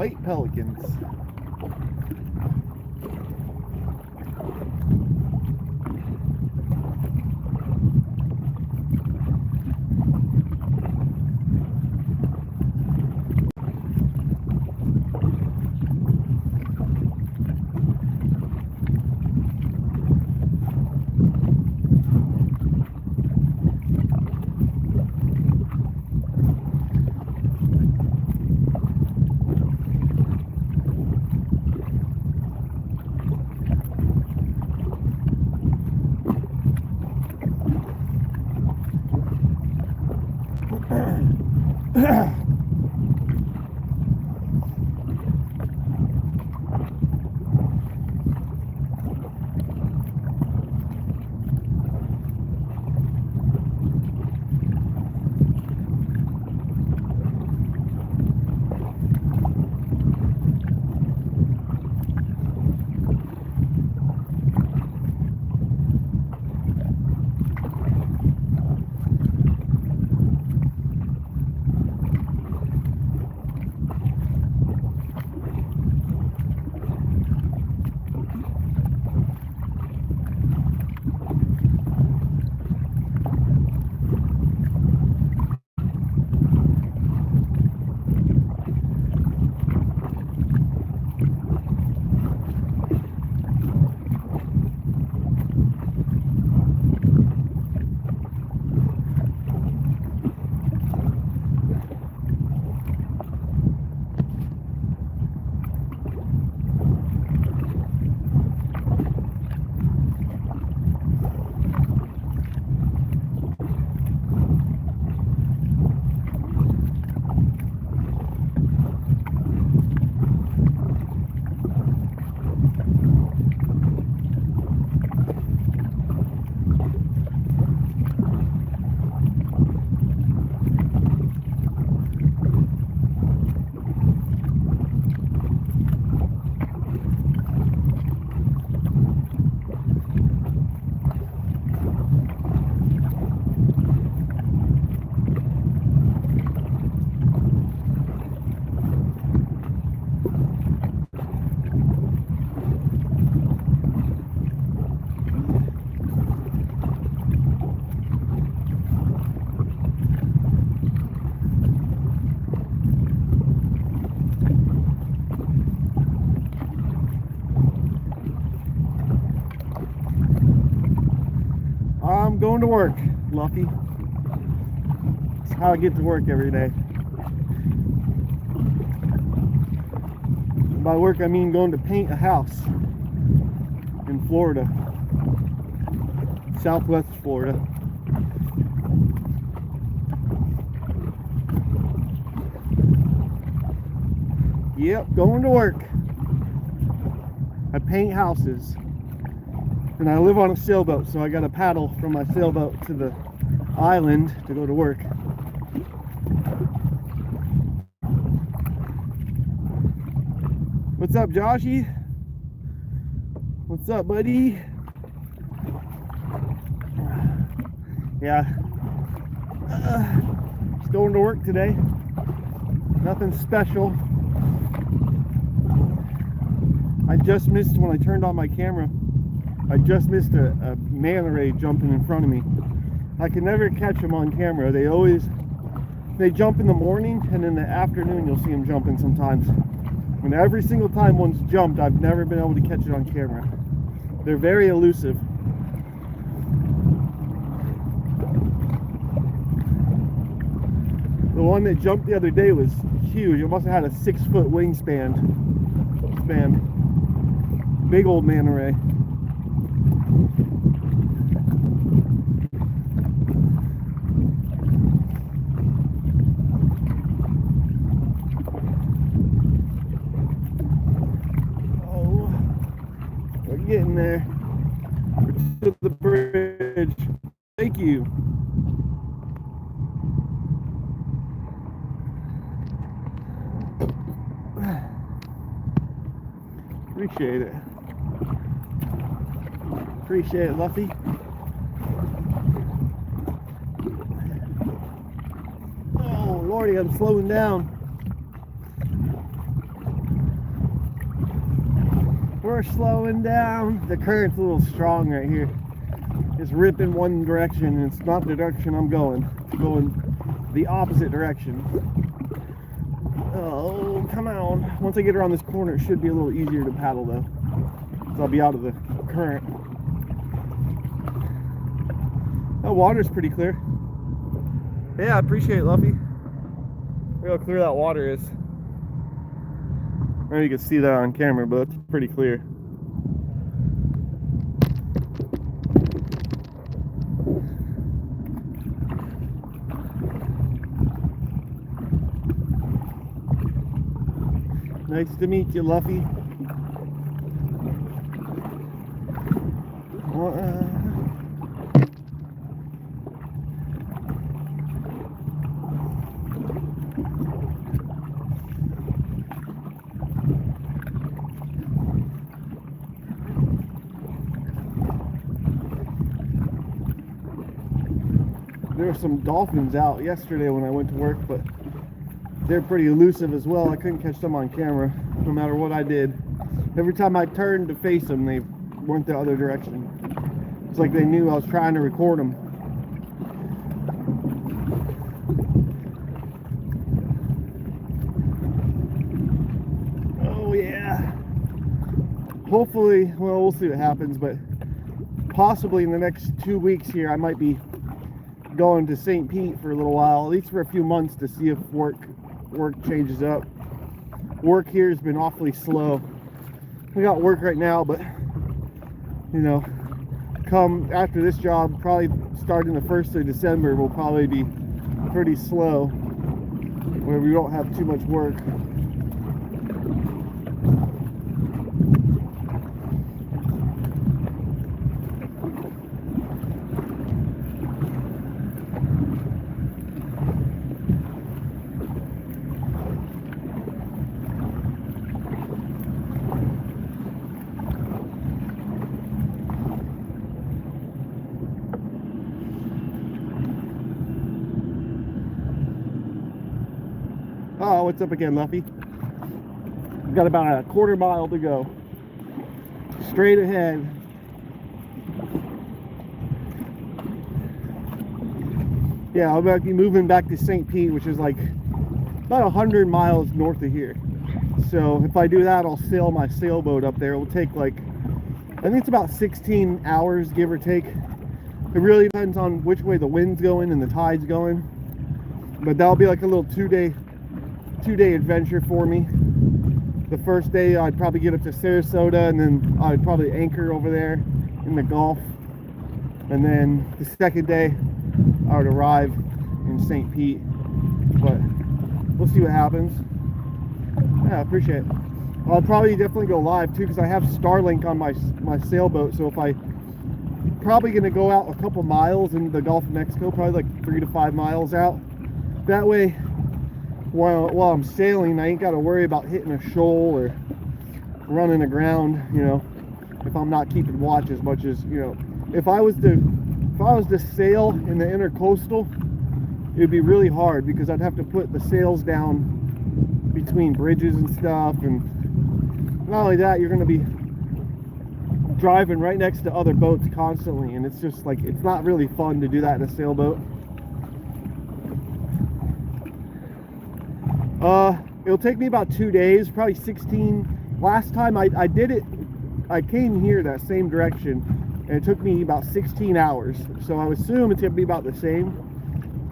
white pelicans. I'm going to work, Luffy. That's how I get to work every day. By work, I mean going to paint a house in Florida, Southwest Florida. Yep, going to work. I paint houses. And I live on a sailboat, so I got to paddle from my sailboat to the island to go to work. What's up, Joshy? What's up, buddy? Yeah. Just going to work today. Nothing special. I just missed when I turned on my camera. I just missed a manta ray jumping in front of me. I can never catch them on camera. They jump in the morning, and in the afternoon you'll see them jumping sometimes. And every single time one's jumped, I've never been able to catch it on camera. They're very elusive. The one that jumped the other day was huge. It must have had a 6-foot wingspan. Big old manta ray. Getting there. We're to the bridge. Thank you. Appreciate it. Appreciate it, Luffy. Oh Lordy, I'm slowing down. we're slowing down. The current's a little strong right here. It's ripping one direction, and it's not the direction I'm going. It's going the opposite direction. Oh, come on. Once I get around this corner, it should be a little easier to paddle, though. So I'll be out of the current. The water's pretty clear. Yeah, I appreciate it, Luffy. Look how clear that water is. I don't know if you can see that on camera, but it's pretty clear. Nice to meet you, Luffy. There were some dolphins out yesterday when I went to work, but they're pretty elusive as well. I couldn't catch them on camera, no matter what I did. Every time I turned to face them, they went the other direction. It's like they knew I was trying to record them. Oh yeah. Hopefully, well, we'll see what happens, but possibly in the next 2 weeks here, I might be going to St. Pete for a little while, at least for a few months, to see if work changes up. Work here has been awfully slow. We got work right now, but you know, come after this job, probably starting the 1st of December, will probably be pretty slow, where we don't have too much work. Oh, what's up again, Luffy? We've got about a quarter mile to go. Straight ahead. Yeah, I'm about to be moving back to St. Pete, which is like about 100 miles north of here. So if I do that, I'll sail my sailboat up there. It will take like, I think it's about 16 hours, give or take. It really depends on which way the wind's going and the tide's going. But that'll be like a little two-day adventure for me. The first day I'd probably get up to Sarasota, and then I'd probably anchor over there in the Gulf, and then the second day I would arrive in St. Pete. But we'll see what happens. Yeah, I appreciate it. I'll probably definitely go live too, because I have Starlink on my sailboat, so if I probably gonna go out a couple miles into the Gulf of Mexico, probably like 3 to 5 miles out. That way, while I'm sailing, I ain't got to worry about hitting a shoal or running aground, you know, if I'm not keeping watch as much as, you know, if I was to sail in the intercoastal, it would be really hard, because I'd have to put the sails down between bridges and stuff, and not only that, you're going to be driving right next to other boats constantly, and it's just like, it's not really fun to do that in a sailboat. It'll take me about 2 days, probably 16. Last time I did it, I came here that same direction, and it took me about 16 hours. So I assume it's gonna be about the same,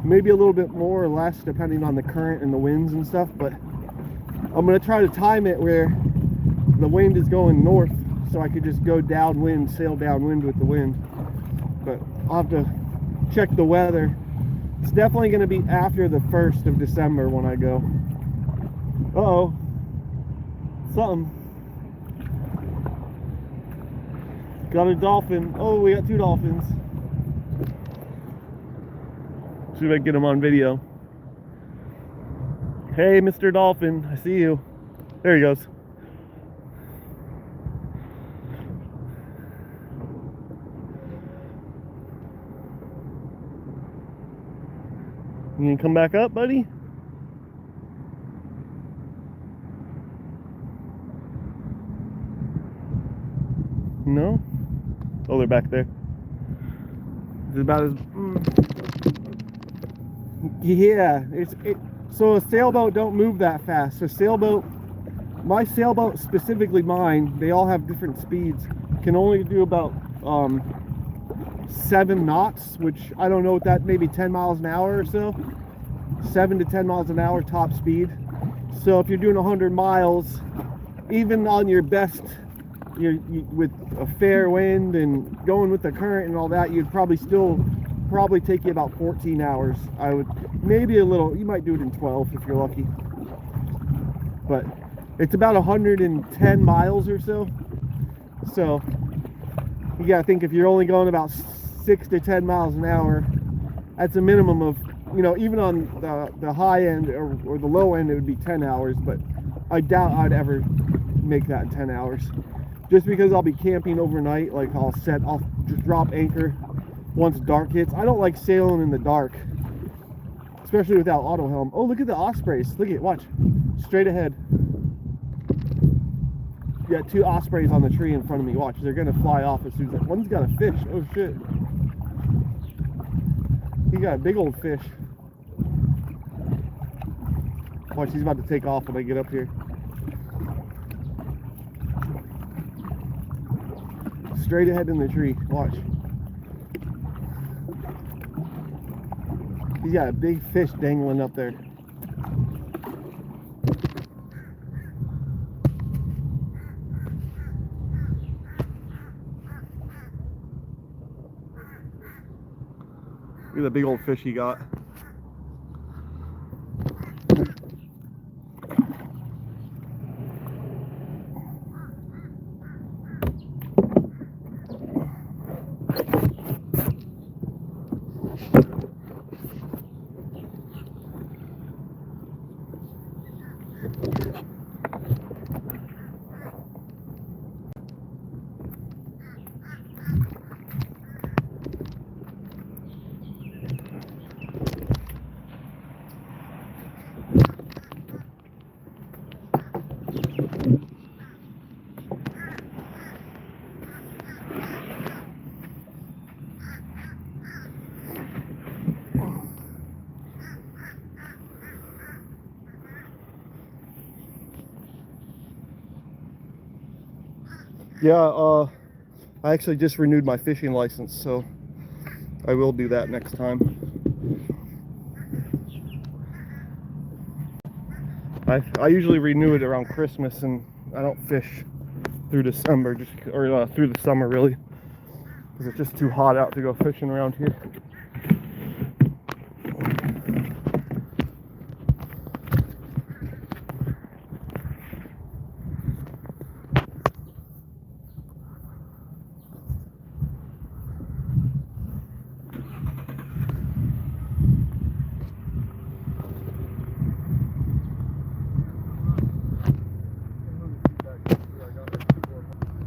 maybe a little bit more or less depending on the current and the winds and stuff. But I'm gonna try to time it where the wind is going north, so I could just go downwind, sail downwind with the wind. But I'll have to check the weather. It's definitely going to be after the 1st of December when I go. Uh-oh. Something. Got a dolphin. Oh, we got 2 dolphins. See if I can get them on video. Hey, Mr. Dolphin. I see you. There he goes. You gonna come back up, buddy? No? Oh, they're back there. It's about as... Yeah, so a sailboat don't move that fast. So sailboat, my sailboat, specifically mine, they all have different speeds. Can only do about 7 knots, which I don't know what that, maybe 10 miles an hour or so. 7 to 10 miles an hour top speed. So if you're doing 100 miles, even on your best, with a fair wind and going with the current and all that, you'd probably take you about 14 hours. I would, maybe a little, you might do it in 12 if you're lucky. But it's about 110 miles or so. So you gotta think, if you're only going about 6 to 10 miles an hour, that's a minimum of, even on the high end or the low end, it would be 10 hours, but I doubt I'd ever make that in 10 hours. Just because I'll be camping overnight, like I'll just drop anchor once dark hits. I don't like sailing in the dark, especially without auto helm. Oh, look at the ospreys. Look at it, watch. Straight ahead. You got 2 ospreys on the tree in front of me. Watch, they're gonna fly off as soon as one's got a fish. Oh shit. He got a big old fish. Watch, he's about to take off when I get up here. Straight ahead in the tree. Watch. He's got a big fish dangling up there. Look at the big old fish he got. Yeah, I actually just renewed my fishing license, so I will do that next time. I usually renew it around Christmas, and I don't fish through December, through the summer really, because it's just too hot out to go fishing around here.